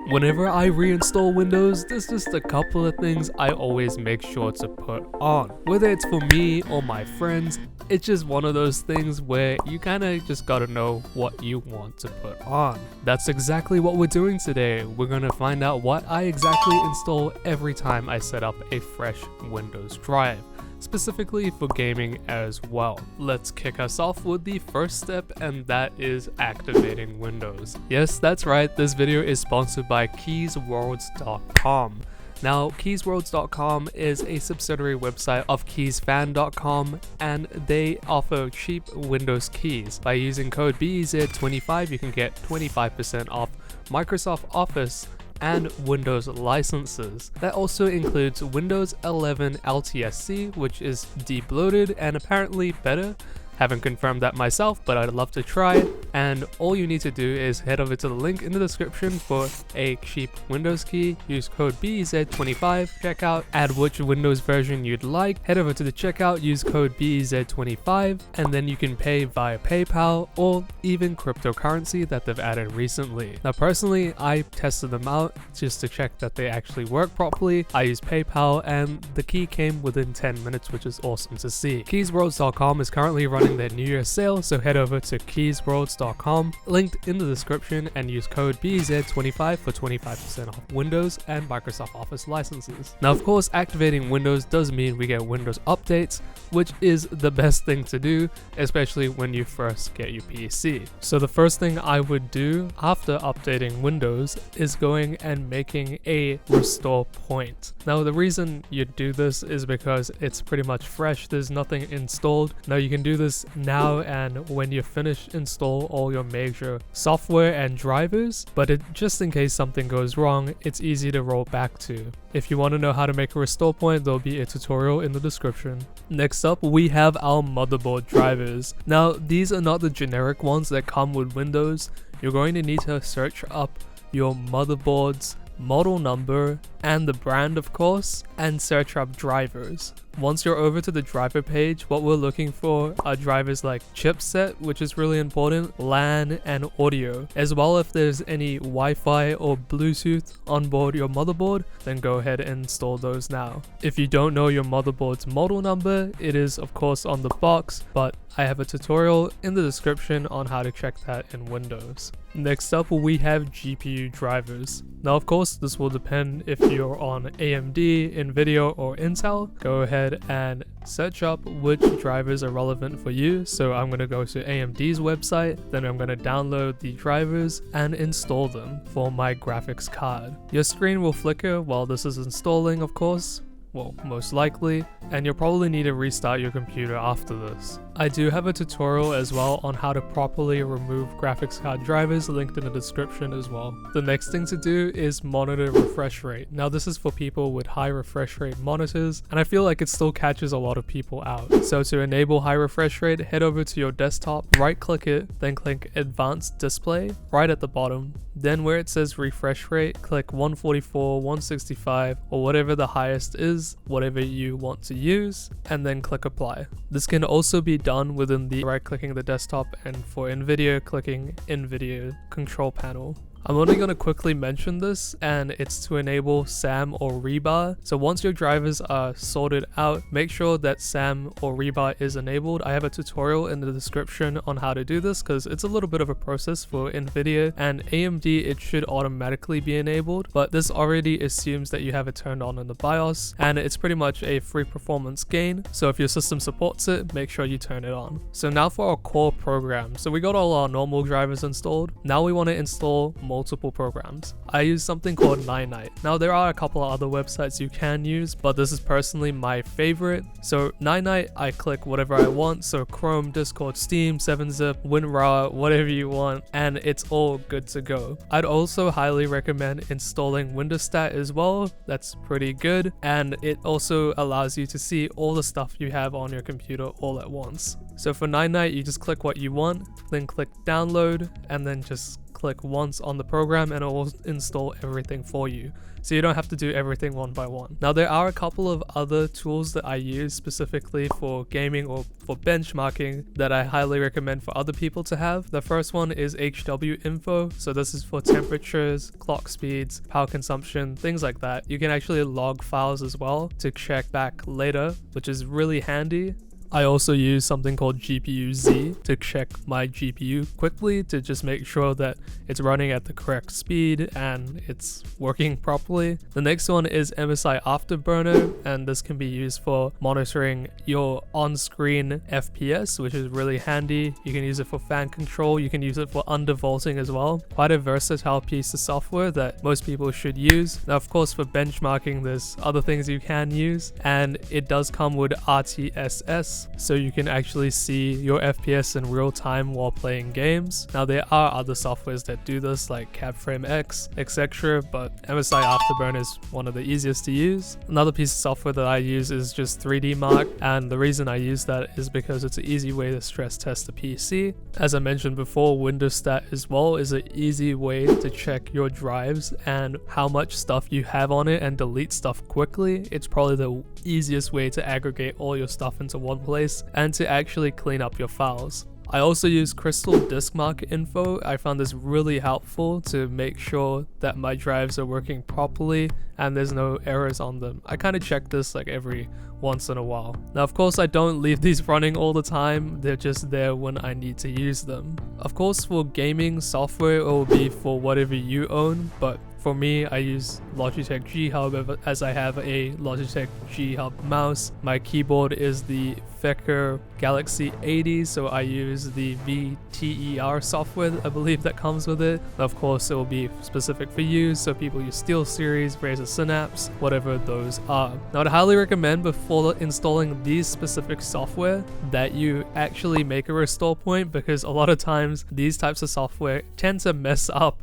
Whenever I reinstall Windows, there's just a couple of things I always make sure to put on. Whether it's for me or my friends, it's just one of those things where you kinda just gotta know what you want to put on. That's exactly what we're doing today. We're gonna find out what I exactly install every time I set up a fresh Windows drive, specifically for gaming as well. Let's kick us off with the first step, and that is activating Windows. Yes, that's right, this video is sponsored by Keysworlds.com. Now, Keysworlds.com is a subsidiary website of Keysfan.com, and they offer cheap Windows keys. By using code Beezito25, you can get 25% off Microsoft Office and Windows licenses. That also includes Windows 11 LTSC, which is debloated and apparently better. Haven't confirmed that myself, but I'd love to try. And all you need to do is head over to the link in the description for a cheap Windows key. Use code BEZ25, checkout, add which Windows version you'd like. Head over to the checkout, use code BEZ25, and then you can pay via PayPal or even cryptocurrency that they've added recently. Now personally, I tested them out just to check that they actually work properly. I used PayPal and the key came within 10 minutes, which is awesome to see. Keysworlds.com is currently running their New Year's sale, so head over to Keysworlds.com, linked in the description, and use code BEZ25 for 25% off Windows and Microsoft Office licenses. Now of course, activating Windows does mean we get Windows updates, which is the best thing to do, especially when you first get your PC. So the first thing I would do after updating Windows is going and making a restore point. Now the reason you do this is because it's pretty much fresh, there's nothing installed. Now you can do this now, and when you finish, install all your major software and drivers, but just in case something goes wrong, it's easy to roll back to. If you want to know how to make a restore point, there'll be a tutorial in the description. Next up, we have our motherboard drivers. Now these are not the generic ones that come with Windows. You're going to need to search up your motherboard's model number and the brand, of course, and search up drivers. Once you're over to the driver page, what we're looking for are drivers like chipset, which is really important, LAN, and audio. As well, if there's any Wi-Fi or Bluetooth on board your motherboard, then go ahead and install those now. If you don't know your motherboard's model number, it is of course on the box, but I have a tutorial in the description on how to check that in Windows. Next up, we have GPU drivers. Now of course, this will depend if you're on AMD, Nvidia, or Intel. Go ahead and search up which drivers are relevant for you. So I'm going to go to AMD's website, then I'm going to download the drivers and install them for my graphics card. Your screen will flicker while this is installing, of course. Well, most likely, and you'll probably need to restart your computer after this. I do have a tutorial as well on how to properly remove graphics card drivers, linked in the description as well. The next thing to do is monitor refresh rate. Now this is for people with high refresh rate monitors, and I feel like it still catches a lot of people out. So to enable high refresh rate, head over to your desktop, right click it, then click Advanced Display right at the bottom. Then where it says refresh rate, click 144, 165, or whatever the highest is, whatever you want to use, and then click apply. This can also be done within the right clicking the desktop, and for NVIDIA, clicking NVIDIA control panel. I'm only going to quickly mention this, and it's to enable SAM or ReBar. So once your drivers are sorted out, make sure that SAM or ReBar is enabled. I have a tutorial in the description on how to do this because it's a little bit of a process for NVIDIA, and AMD it should automatically be enabled, but this already assumes that you have it turned on in the BIOS, and it's pretty much a free performance gain. So if your system supports it, make sure you turn it on. So now for our core program. So we got all our normal drivers installed. Now we want to install multiple programs. I use something called Night. Now there are a couple of other websites you can use, but this is personally my favorite. So Night, I click whatever I want, so Chrome, Discord, Steam, 7-Zip, WinRAR, whatever you want, and it's all good to go. I'd also highly recommend installing WindDirStat as well. That's pretty good, and it also allows you to see all the stuff you have on your computer all at once. So for Night, you just click what you want, then click download, and then just click once on the program and it will install everything for you. So you don't have to do everything one by one. Now there are a couple of other tools that I use specifically for gaming or for benchmarking that I highly recommend for other people to have. The first one is HWINFO. So this is for temperatures, clock speeds, power consumption, things like that. You can actually log files as well to check back later, which is really handy. I also use something called GPU-Z to check my GPU quickly to just make sure that it's running at the correct speed and it's working properly. The next one is MSIAfterburner, and this can be used for monitoring your on-screen FPS, which is really handy. You can use it for fan control, you can use it for undervolting as well. Quite a versatile piece of software that most people should use. Now of course for benchmarking there's other things you can use, and it does come with RTSS, so you can actually see your FPS in real time while playing games. Now there are other softwares that do this like CapFrameX, etc, but MSIAfterburner is one of the easiest to use. Another piece of software that I use is just 3D Mark, and the reason I use that is because it's an easy way to stress test the PC. As I mentioned before, WindDirStat as well is an easy way to check your drives and how much stuff you have on it and delete stuff quickly. It's probably the easiest way to aggregate all your stuff into one place and to actually clean up your files. I also use CrystalDiskMarkInfo. I found this really helpful to make sure that my drives are working properly and there's no errors on them. I kind of check this like every once in a while. Now of course I don't leave these running all the time, they're just there when I need to use them. Of course for gaming software it will be for whatever you own, but for me, I use Logitech G Hub as I have a Logitech G Hub mouse. My keyboard is the Fecker Galaxy 80, so I use the VTER software I believe that comes with it. Of course, it will be specific for you, so people use SteelSeries, Razer Synapse, whatever those are. Now, I'd highly recommend before installing these specific software that you actually make a restore point, because a lot of times these types of software tend to mess up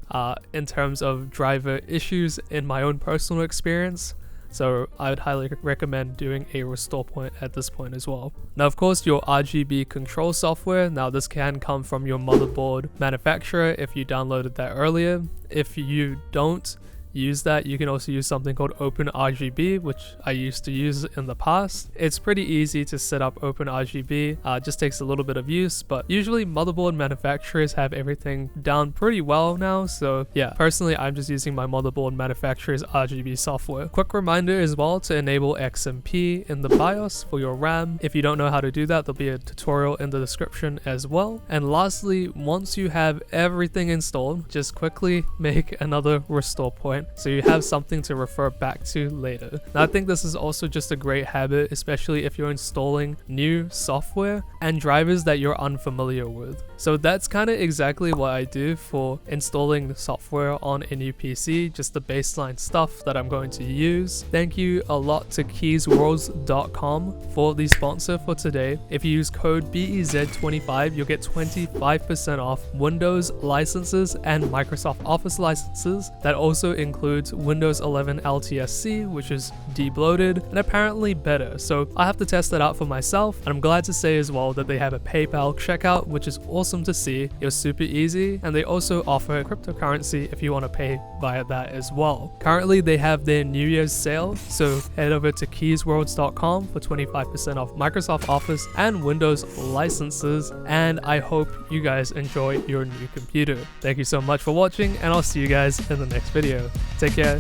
in terms of driver issues in my own personal experience. So I would highly recommend doing a restore point at this point as well. Now of course your RGB control software, now this can come from your motherboard manufacturer if you downloaded that earlier. If you don't use that, you can also use something called OpenRGB, which I used to use in the past. It's pretty easy to set up OpenRGB, just takes a little bit of use, but usually motherboard manufacturers have everything down pretty well now. So yeah, personally I'm just using my motherboard manufacturer's RGB software. Quick reminder as well to enable XMP in the BIOS for your RAM. If you don't know how to do that, there'll be a tutorial in the description as well. And lastly, once you have everything installed, just quickly make another restore point, so you have something to refer back to later. Now I think this is also just a great habit, especially if you're installing new software and drivers that you're unfamiliar with. So that's kind of exactly what I do for installing the software on a new PC, just the baseline stuff that I'm going to use. Thank you a lot to Keysworlds.com for the sponsor for today. If you use code BEZ25, you'll get 25% off Windows licenses and Microsoft Office licenses. That also includes Windows 11 LTSC, which is debloated and apparently better. So I have to test that out for myself, and I'm glad to say as well that they have a PayPal checkout, which is awesome to see. It was super easy, and they also offer cryptocurrency if you want to pay via that as well. Currently they have their New Year's sale, so head over to Keysworlds.com for 25% off Microsoft Office and Windows licenses, and I hope you guys enjoy your new computer. Thank you so much for watching, and I'll see you guys in the next video. Take care.